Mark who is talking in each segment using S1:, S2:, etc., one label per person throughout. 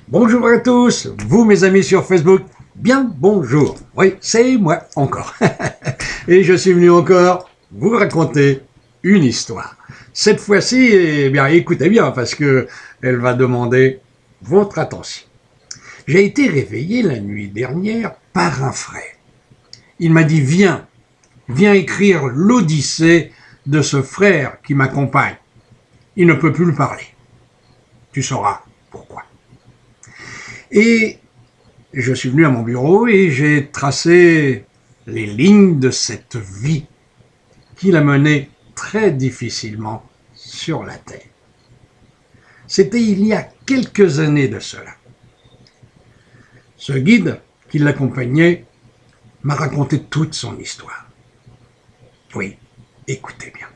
S1: Bonjour à tous, vous mes amis sur Facebook, bien bonjour. Oui, c'est moi encore. Et je suis venu encore vous raconter une histoire. Cette fois-ci, eh bien, écoutez bien parce que elle va demander votre attention. J'ai été réveillé la nuit dernière par un frère. Il m'a dit viens écrire l'Odyssée de ce frère qui m'accompagne. Il ne peut plus le parler. Tu sauras pourquoi. Et je suis venu à mon bureau et j'ai tracé les lignes de cette vie qu'il a menée très difficilement sur la Terre. C'était il y a quelques années de cela. Ce guide qui l'accompagnait m'a raconté toute son histoire. Oui, écoutez bien.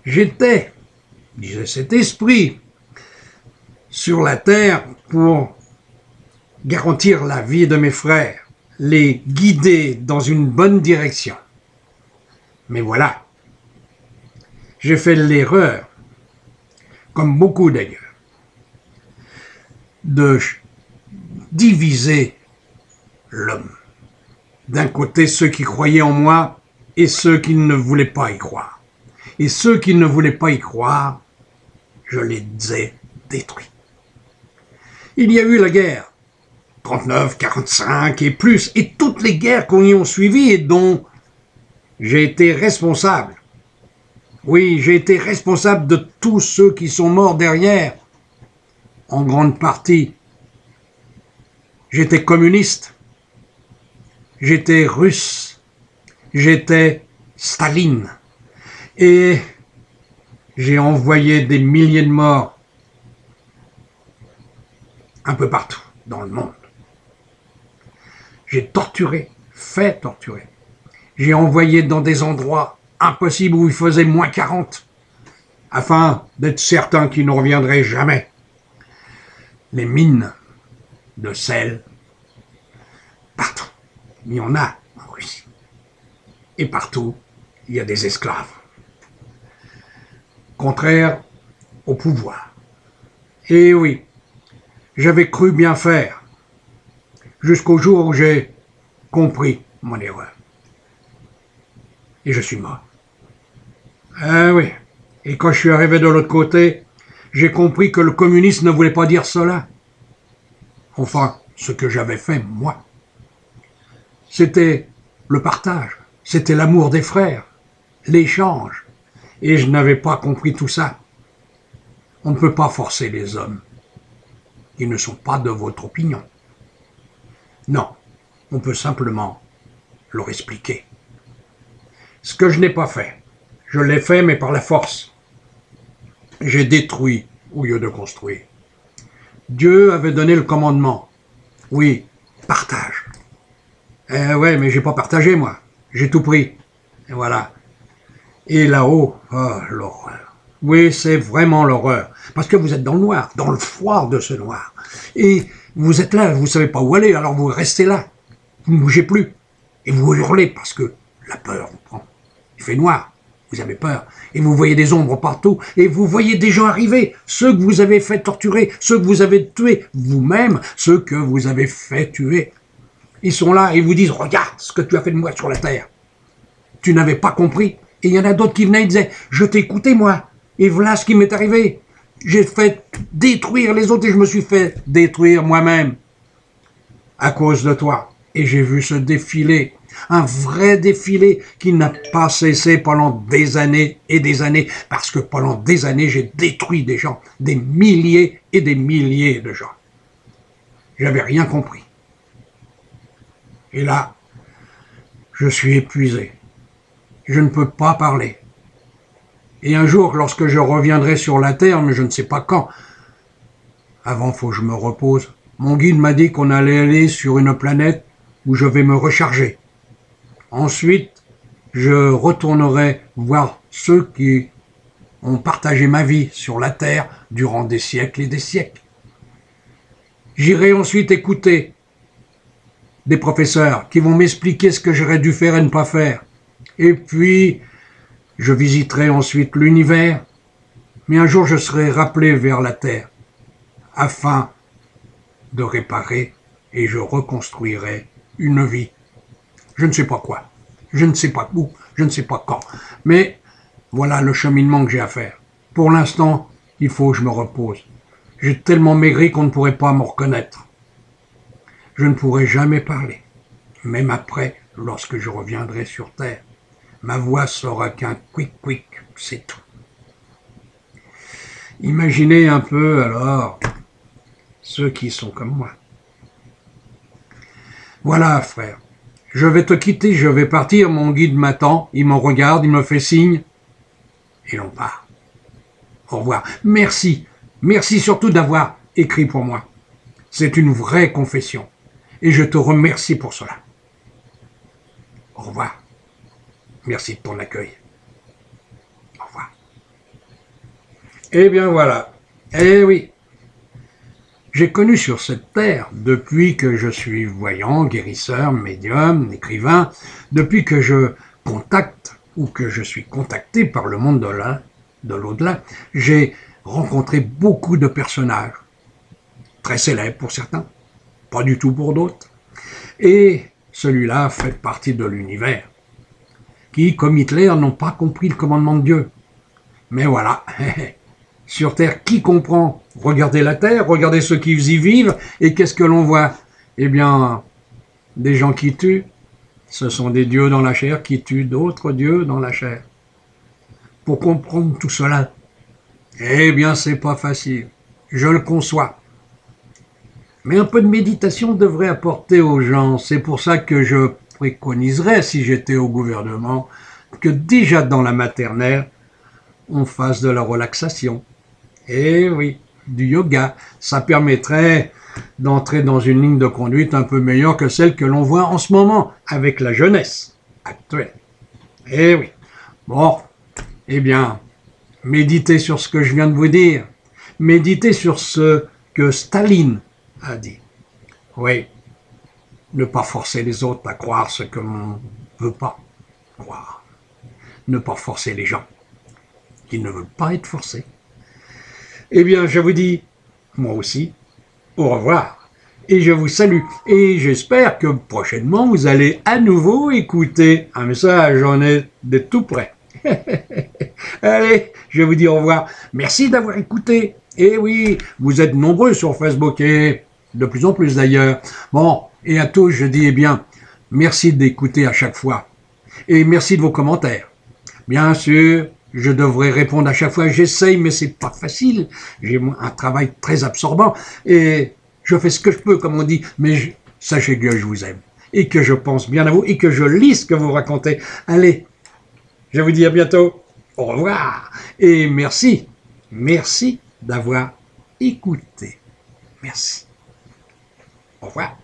S1: J'étais, disait cet esprit, sur la terre pour garantir la vie de mes frères, les guider dans une bonne direction. Mais voilà, j'ai fait l'erreur, comme beaucoup d'ailleurs, de diviser l'homme. D'un côté, ceux qui croyaient en moi et ceux qui ne voulaient pas y croire. Et ceux qui ne voulaient pas y croire, je les ai détruits. Il y a eu la guerre, 39, 45 et plus, et toutes les guerres qu'on y ont suivi et dont j'ai été responsable. Oui, j'ai été responsable de tous ceux qui sont morts derrière, en grande partie. J'étais communiste, j'étais russe, j'étais Staline, et j'ai envoyé des milliers de morts un peu partout dans le monde. J'ai torturé, fait torturer. J'ai envoyé dans des endroits impossibles où il faisait moins 40, afin d'être certain qu'ils ne reviendraient jamais. Les mines de sel, partout. Il y en a en Russie. Et partout, il y a des esclaves. Contraire au pouvoir. Et oui, j'avais cru bien faire, jusqu'au jour où j'ai compris mon erreur. Et je suis mort. Ah oui, et quand je suis arrivé de l'autre côté, j'ai compris que le communisme ne voulait pas dire cela. Enfin, ce que j'avais fait, moi. C'était le partage, c'était l'amour des frères, l'échange. Et je n'avais pas compris tout ça. On ne peut pas forcer les hommes. Ils ne sont pas de votre opinion. Non, on peut simplement leur expliquer. Ce que je n'ai pas fait, je l'ai fait mais par la force. J'ai détruit au lieu de construire. Dieu avait donné le commandement. Oui, partage. Ouais, mais j'ai pas partagé moi. J'ai tout pris. Et voilà. Et là-haut, oh, l'horreur. Oui, c'est vraiment l'horreur. Parce que vous êtes dans le noir, dans le froid de ce noir. Et vous êtes là, vous ne savez pas où aller, alors vous restez là. Vous ne bougez plus. Et vous hurlez parce que la peur vous prend. Il fait noir, vous avez peur. Et vous voyez des ombres partout. Et vous voyez des gens arriver. Ceux que vous avez fait torturer, ceux que vous avez tués, vous-même, ceux que vous avez fait tuer. Ils sont là et vous disent, regarde ce que tu as fait de moi sur la terre. Tu n'avais pas compris. Et il y en a d'autres qui venaient et disaient, je t'ai écouté moi. Et voilà ce qui m'est arrivé. J'ai fait détruire les autres et je me suis fait détruire moi-même à cause de toi. Et j'ai vu ce défilé, un vrai défilé qui n'a pas cessé pendant des années et des années, parce que pendant des années, j'ai détruit des gens, des milliers et des milliers de gens. J'avais rien compris. Et là, je suis épuisé. Je ne peux pas parler. Et un jour, lorsque je reviendrai sur la Terre, mais je ne sais pas quand, avant, il faut que je me repose. Mon guide m'a dit qu'on allait aller sur une planète où je vais me recharger. Ensuite, je retournerai voir ceux qui ont partagé ma vie sur la Terre durant des siècles et des siècles. J'irai ensuite écouter des professeurs qui vont m'expliquer ce que j'aurais dû faire et ne pas faire. Et puis, je visiterai ensuite l'univers, mais un jour je serai rappelé vers la Terre, afin de réparer et je reconstruirai une vie. Je ne sais pas quoi, je ne sais pas où, je ne sais pas quand, mais voilà le cheminement que j'ai à faire. Pour l'instant, il faut que je me repose. J'ai tellement maigri qu'on ne pourrait pas me reconnaître. Je ne pourrai jamais parler, même après, lorsque je reviendrai sur Terre. Ma voix sera qu'un quic-quic, c'est tout. Imaginez un peu alors ceux qui sont comme moi. Voilà, frère. Je vais te quitter, je vais partir, mon guide m'attend, il me regarde, il me fait signe, et l'on part. Au revoir. Merci. Merci surtout d'avoir écrit pour moi. C'est une vraie confession. Et je te remercie pour cela. Au revoir. Merci de ton accueil. Au revoir. Eh bien voilà. Eh oui. J'ai connu sur cette terre, depuis que je suis voyant, guérisseur, médium, écrivain, depuis que je contacte ou que je suis contacté par le monde de l'au-delà, j'ai rencontré beaucoup de personnages, très célèbres pour certains, pas du tout pour d'autres. Et celui-là fait partie de l'univers, qui, comme Hitler, n'ont pas compris le commandement de Dieu. Mais voilà, sur Terre, qui comprend? Regardez la Terre, regardez ceux qui y vivent, et qu'est-ce que l'on voit? Eh bien, des gens qui tuent, ce sont des dieux dans la chair qui tuent d'autres dieux dans la chair. Pour comprendre tout cela, eh bien, c'est pas facile, je le conçois. Mais un peu de méditation devrait apporter aux gens. C'est pour ça que je préconiserais, si j'étais au gouvernement, que déjà dans la maternelle, on fasse de la relaxation. Eh oui, du yoga. Ça permettrait d'entrer dans une ligne de conduite un peu meilleure que celle que l'on voit en ce moment avec la jeunesse actuelle. Eh oui. Bon, eh bien, méditez sur ce que je viens de vous dire. Méditez sur ce que Staline a dit. Oui, ne pas forcer les autres à croire ce que l'on ne veut pas croire. Ne pas forcer les gens qui ne veulent pas être forcés. Eh bien, je vous dis, moi aussi, au revoir. Et je vous salue. Et j'espère que prochainement, vous allez à nouveau écouter un message. J'en ai de tout près. Allez, je vous dis au revoir. Merci d'avoir écouté. Et oui, vous êtes nombreux sur Facebook et de plus en plus d'ailleurs. Bon, et à tous, je dis, eh bien, merci d'écouter à chaque fois. Et merci de vos commentaires. Bien sûr, je devrais répondre à chaque fois. J'essaye, mais c'est pas facile. J'ai un travail très absorbant. Et je fais ce que je peux, comme on dit. Mais sachez que je vous aime. Et que je pense bien à vous. Et que je lis ce que vous racontez. Allez, je vous dis à bientôt. Au revoir. Et merci. Merci d'avoir écouté. Merci. Au revoir.